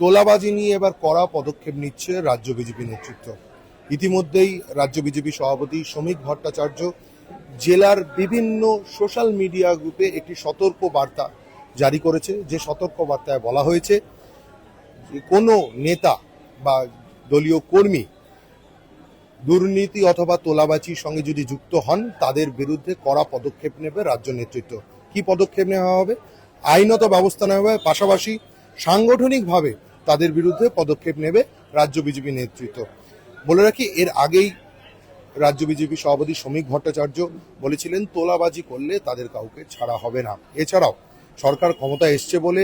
তোলাবাজি নিয়ে এবার কড়া পদক্ষেপ নিচ্ছে রাজ্য বিজেপি নেতৃত্ব। ইতিমধ্যেই রাজ্য বিজেপি সভাপতি শ্রমিক ভট্টাচার্য জেলার বিভিন্ন সোশ্যাল মিডিয়া গ্রুপে একটি সতর্ক বার্তা জারি করেছে। যে সতর্ক বার্তায় বলা হয়েছে যে কোনো নেতা বা দলীয় কর্মী দুর্নীতি অথবা তোলাবাজির সঙ্গে যদি যুক্ত হন তাদের বিরুদ্ধে কড়া পদক্ষেপ নেবে রাজ্য নেতৃত্ব। কি পদক্ষেপ নেওয়া হবে? আইনত ব্যবস্থা নেওয়া হবে, পাশাপাশি সাংগঠনিকভাবে তাদের বিরুদ্ধে পদক্ষেপ নেবে রাজ্য বিজেপি নেতৃত্ব। বলে রাখি, এর আগেই রাজ্য বিজেপি সভাপতি শ্রমিক ভট্টাচার্য বলেছিলেন তোলাবাজি করলে তাদের কাউকে ছাড়া হবে না। এছাড়াও সরকার ক্ষমতা এসছে বলে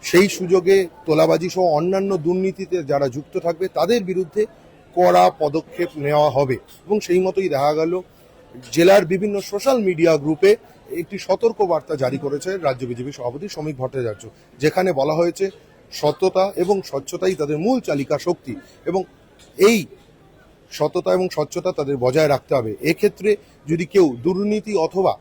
সেই সুযোগে তোলাবাজি সহ অন্যান্য দুর্নীতিতে যারা যুক্ত থাকবে তাদের বিরুদ্ধে কড়া পদক্ষেপ নেওয়া হবে। এবং সেই মতোই দেখা গেল জেলার বিভিন্ন সোশ্যাল মিডিয়া গ্রুপে একটি সতর্ক বার্তা জারি করেছে রাজ্য বিজেপি সভাপতি শ্রমিক ভট্টাচার্য, যেখানে বলা হয়েছে সততা এবং স্বচ্ছতাই তাদের মূল চালিকা শক্তি এবং এই সততা এবং স্বচ্ছতা তাদের বজায় রাখতে হবে। এক্ষেত্রে যদি কেউ দুর্নীতি অথবা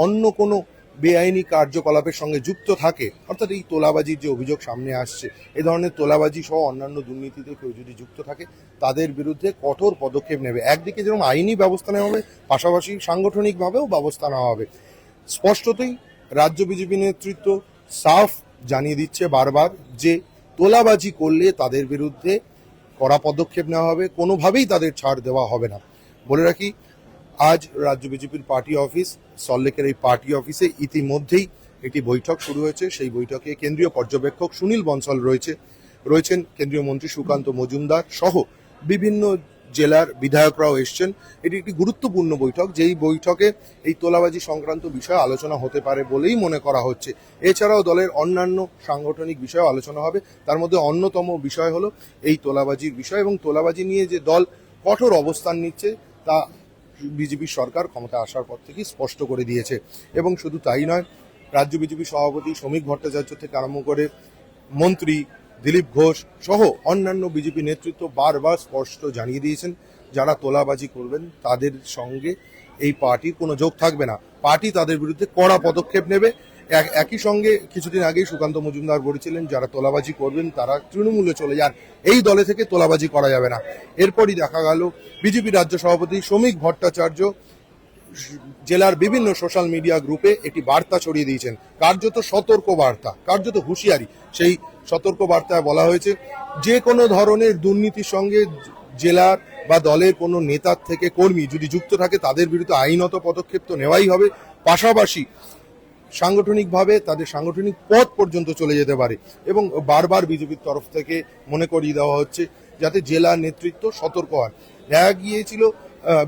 অন্য কোনো বেআইনি কার্যকলাপের সঙ্গে যুক্ত থাকে, অর্থাৎ এই তোলাবাজির যে অভিযোগ সামনে আসছে, এ ধরনের তোলাবাজি সহ অন্যান্য দুর্নীতিতে কেউ যদি যুক্ত থাকে তাদের বিরুদ্ধে কঠোর পদক্ষেপ নেবে। একদিকে যেরকম আইনি ব্যবস্থা নেওয়া হবে, পাশাপাশি সাংগঠনিকভাবেও ব্যবস্থা নেওয়া হবে। স্পষ্টতই রাজ্য বিজেপি নেতৃত্ব সাফ জানিয়ে দিচ্ছে বারবার যে তোলাবাজি করলে তাদের বিরুদ্ধে কড়া পদক্ষেপ নেওয়া হবে, কোনোভাবেই তাদের ছাড় দেওয়া হবে না। বলে রাখি, আজ রাজ্য বিজেপির পার্টি অফিস সল্টলেকের এই পার্টি অফিসে ইতিমধ্যেই একটি বৈঠক শুরু হয়েছে। সেই বৈঠকে কেন্দ্রীয় পর্যবেক্ষক সুনীল বনসল রয়েছেন কেন্দ্রীয় মন্ত্রী সুকান্ত মজুমদার সহ বিভিন্ন জেলার বিধায়করাও এসছেন। এটি একটি গুরুত্বপূর্ণ বৈঠক, যেই বৈঠকে এই তোলাবাজি সংক্রান্ত বিষয়ে আলোচনা হতে পারে বলেই মনে করা হচ্ছে। এছাড়াও দলের অন্যান্য সাংগঠনিক বিষয়ে আলোচনা হবে। তার মধ্যে অন্যতম বিষয় হলো এই তোলাবাজির বিষয়, এবং তোলাবাজি নিয়ে যে দল কঠোর অবস্থান নিচ্ছে তা বিজেপি সরকার ক্ষমতা আসার পর থেকেই স্পষ্ট করে দিয়েছে। এবং শুধু তাই নয়, রাজ্য বিজেপি সভাপতি শ্রমিক ভট্টাচার্য থেকে আরম্ভ করে মন্ত্রী দিলীপ ঘোষ সহ অন্যান্য বিজেপি নেতৃত্ব বারবার স্পষ্ট জানিয়ে দিয়েছেন যারা তোলাবাজি করবেন তাদের সঙ্গে এই পার্টির কোনো যোগ থাকবে না। পার্টি তাদের বিরুদ্ধে কড়া পদক্ষেপ নেবে। একই সঙ্গে কিছুদিন আগেই সুকান্ত মজুমদার বলেছিলেন যারা তোলাবাজি করবেন তারা তৃণমূলে চলে যান, এই দলে থেকে তোলাবাজি করা যাবে না। এরপরই দেখা গেল বিজেপি রাজ্য সভাপতি শ্রমিক ভট্টাচার্য জেলার বিভিন্ন সোশ্যাল মিডিয়া গ্রুপে একটি বার্তা ছড়িয়ে দিয়েছেন, কার্যত সতর্ক বার্তা, কার্যত হুঁশিয়ারি। সেই সতর্ক বার্তায় বলা হয়েছে যে কোনো ধরনের দুর্নীতির সঙ্গে জেলার বা দলের কোনো নেতার থেকে কর্মী যদি যুক্ত থাকে তাদের বিরুদ্ধে আইনত পদক্ষেপ তো নেওয়াই হবে, পাশাপাশি সাংগঠনিকভাবে তাদের সাংগঠনিক পদ পর্যন্ত চলে যেতে পারে। এবং বারবার বিজেপির তরফ থেকে মনে করিয়ে দেওয়া হচ্ছে যাতে জেলা নেতৃত্ব সতর্ক হয়। দেখা গিয়েছিল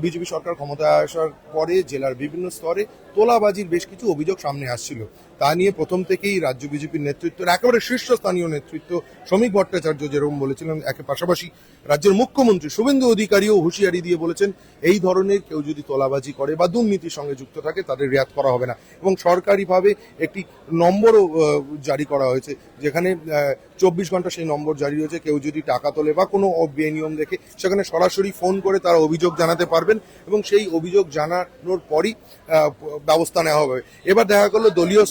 বিজেপি সরকার ক্ষমতায় আসার পরে জেলার বিভিন্ন স্তরে তোলাবাজির বেশ কিছু অভিযোগ সামনে আসছিল। তা নিয়ে প্রথম থেকেই রাজ্য বিজেপির নেতৃত্বের একেবারে শীর্ষস্থানীয় নেতৃত্ব শ্রমিক ভট্টাচার্য যেরকম বলেছিলেন, একে পাশাপাশি রাজ্যের মুখ্যমন্ত্রী শুভেন্দু অধিকারীও হুঁশিয়ারি দিয়ে বলেছেন এই ধরনের কেউ যদি তোলাবাজি করে বা দুর্নীতির সঙ্গে যুক্ত থাকে তাদের রেয়াত করা হবে না। এবং সরকারিভাবে একটি নম্বরও জারি করা হয়েছে, যেখানে 24 ঘন্টা সেই নম্বর জারি হয়েছে। কেউ যদি টাকা তোলে বা কোনো বেনিয়ম দেখে সেখানে সরাসরি ফোন করে তারা অভিযোগ জানাতে পারবেন এবং সেই অভিযোগ জানানোর পরই ব্যবস্থা নেওয়া হবে। এবার দেখা গেল দলীয়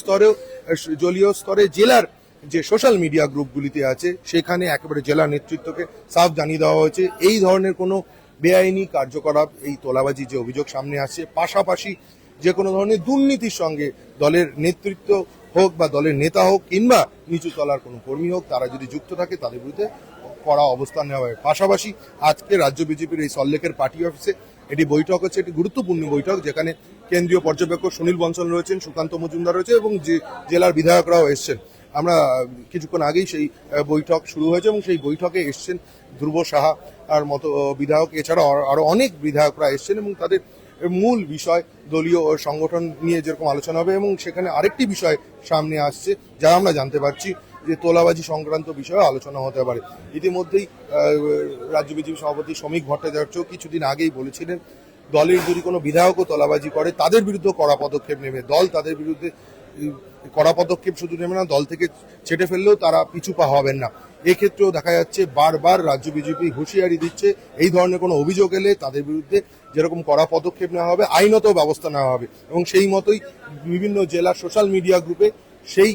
স্তরে জেলার যে সোশ্যাল মিডিয়া গ্রুপগুলিতে আছে সেখানে একেবারে জেলা নেতৃত্বকে সাফ জানিয়ে দেওয়া হয়েছে এই ধরনের কোনো বেআইনি কার্যকলাপ, এই তোলাবাজি যে অভিযোগ সামনে আসছে, পাশাপাশি যে কোনো ধরনের দুর্নীতির সঙ্গে দলের নেতৃত্ব হোক বা দলের নেতা হোক কিংবা নিচু তলার কোনো কর্মী হোক, তারা যদি যুক্ত থাকে তাদের বিরুদ্ধে কড়া অবস্থান নেওয়া হয়। পাশাপাশি আজকে রাজ্য বিজেপির এই সল্টলেকের পার্টি অফিসে এটি বৈঠক হচ্ছে, একটি গুরুত্বপূর্ণ বৈঠক, যেখানে কেন্দ্রীয় পর্যবেক্ষক সুনীল বনসল রয়েছেন, সুকান্ত মজুমদার রয়েছে এবং যে জেলার বিধায়করাও এসছেন। আমরা কিছুক্ষণ আগেই সেই বৈঠক শুরু হয়েছে এবং সেই বৈঠকে এসছেন ধ্রুব সাহা আর মতো বিধায়ক, এছাড়াও আরো অনেক বিধায়করা এসছেন এবং তাদের মূল বিষয় দলীয় সংগঠন নিয়ে যেরকম আলোচনা হবে। এবং সেখানে আরেকটি বিষয় সামনে আসছে যা আমরা জানতে পারছি যে তোলাবাজি সংক্রান্ত বিষয়ে আলোচনা হতে পারে। ইতিমধ্যেই রাজ্য বিজেপি সভাপতি শ্রমিক ভট্টাচার্য কিছুদিন আগেই বলেছিলেন দলের যদি কোনো বিধায়কও তোলাবাজি করে তাদের বিরুদ্ধে কড়া পদক্ষেপ নেবে। দল তাদের বিরুদ্ধে কড়া পদক্ষেপ শুধু নেবে না, দল থেকে ছেটে ফেললেও তারা পিছু পা হবেন না। এক্ষেত্রেও দেখা যাচ্ছে বারবার রাজ্য বিজেপি হুঁশিয়ারি দিচ্ছে এই ধরনের কোনো অভিযোগ এলে তাদের বিরুদ্ধে যেরকম কড়া পদক্ষেপ নেওয়া হবে আইনত ব্যবস্থা নেওয়া হবে। এবং সেই মতোই বিভিন্ন জেলার সোশ্যাল মিডিয়া গ্রুপে সেই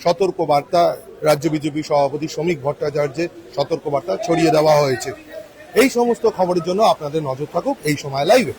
সতর্ক বার্তা রাজ্য বিজেপি সভাপতি শ্রমিক ভট্টাচার্যের সতর্ক বার্তা ছড়িয়ে দেওয়া হয়েছে। এই সমস্ত খবরের জন্য আপনাদের নজর থাকুক এই সময় লাইভে।